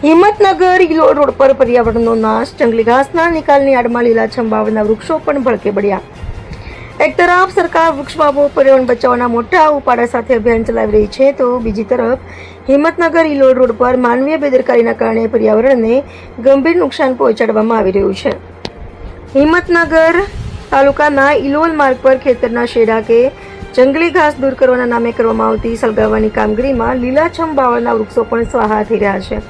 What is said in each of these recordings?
Himmatnagar Ilol road પર પર્યાવરણનો નાશ, જંગલી ઘાસના નિકાલની આડમાં લીલાછમ વાવના વૃક્ષો પણ ભડકે પડ્યા. એક તરફ સરકાર વૃક્ષ વાવો, પર્યાવરણ બચાવવાના મોટા ઉપાડા સાથે અભિયાન ચલાવી રહી છે, તો બીજી તરફ હિંમતનગર ઇલોલ રોડ પર માનવીય બેદરકારીના કારણે પર્યાવરણને ગંભીર નુકસાન પહોંચાડવામાં આવી રહ્યું છે. હિંમતનગર તાલુકાના ઇલોલ માર્ગ પર ખેતરના શેડા કે જંગલી ઘાસ દૂર કરવાના નામે કરવામાં આવતી સળગાવવાની કામગીરીમાં લીલાછમ બાવળના વૃક્ષો પણ સ્વાહા થઈ રહ્યા છે.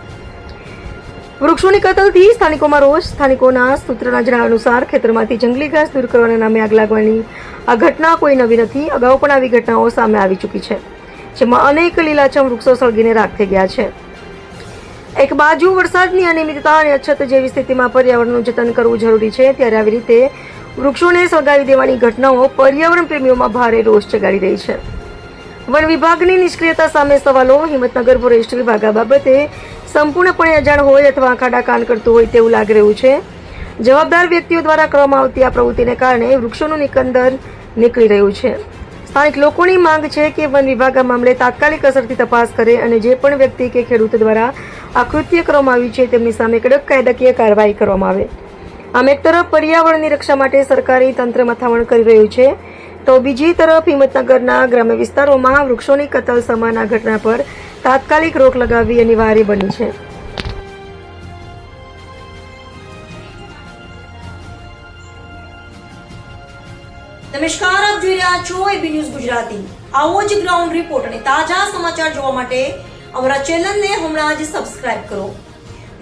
વૃક્ષોની કતલથી સ્થાનિકોમાં રોષ. સ્થાનિકોના સૂત્રોના જણાવ્યા અનુસાર ખેતરમાંથી જંગલી ઘાસ દૂર કરવાના નામે આગ લાગવાની આ ઘટના કોઈ નવી નથી. અગાઉ પણ આવી ઘટનાઓ સામે આવી ચૂકી છે, જેમાં અનેક લીલાછમ વૃક્ષો સળગીને રાખ થઈ ગયા છે. એક બાજુ વરસાદની અનિયમિતતા અને અછત જેવી સ્થિતિમાં પર્યાવરણનું જતન કરવું જરૂરી છે, ત્યારે આવી રીતે વૃક્ષોને સળગાવી દેવાની ઘટનાઓ પર્યાવરણ પ્રેમીઓમાં ભારે રોષ જગાડી રહી છે. વન વિભાગની નિષ્ક્રિયતા સામે સવાલો. હિંમતનગર ફોરેસ્ટ વિભાગ આ બાબતે સંપૂર્ણપણે અજાણ હોય અથવા ખાડા કાન કરતું હોય તેવું લાગી રહ્યું છે. જવાબદાર વ્યક્તિઓ દ્વારા કરવામાં આવતી આ પ્રવૃત્તિને કારણે વૃક્ષોનું નિકંદન નીકળી રહ્યું છે. સ્થાનિક લોકોની માંગ છે કે વન વિભાગ આ મામલે તાત્કાલિક અસરથી તપાસ કરે અને જે પણ વ્યક્તિ કે ખેડૂત દ્વારા આ કૃત્ય કરવામાં આવ્યું છે તેમની સામે કડક કાયદાકીય કાર્યવાહી કરવામાં આવે. આમ એક તરફ પર્યાવરણની રક્ષા માટે સરકારી તંત્ર મથામણ કરી રહ્યું છે, તો બીજી તરફ હિંમતનગરના ગ્રામ્ય વિસ્તારોમાં વૃક્ષોની કતલ સમાન આ ઘટના પર તાત્કાલિક રોક લગાવવી અનિવાર્ય બની છે. નમસ્કાર, આપ જોઈ રહ્યા છો એબી ન્યૂઝ ગુજરાતી. આવો જ ગ્રાઉન્ડ રિપોર્ટ અને તાજા સમાચાર જોવા માટે અમારા ચેનલને હમણાં જ સબસ્ક્રાઇબ કરો.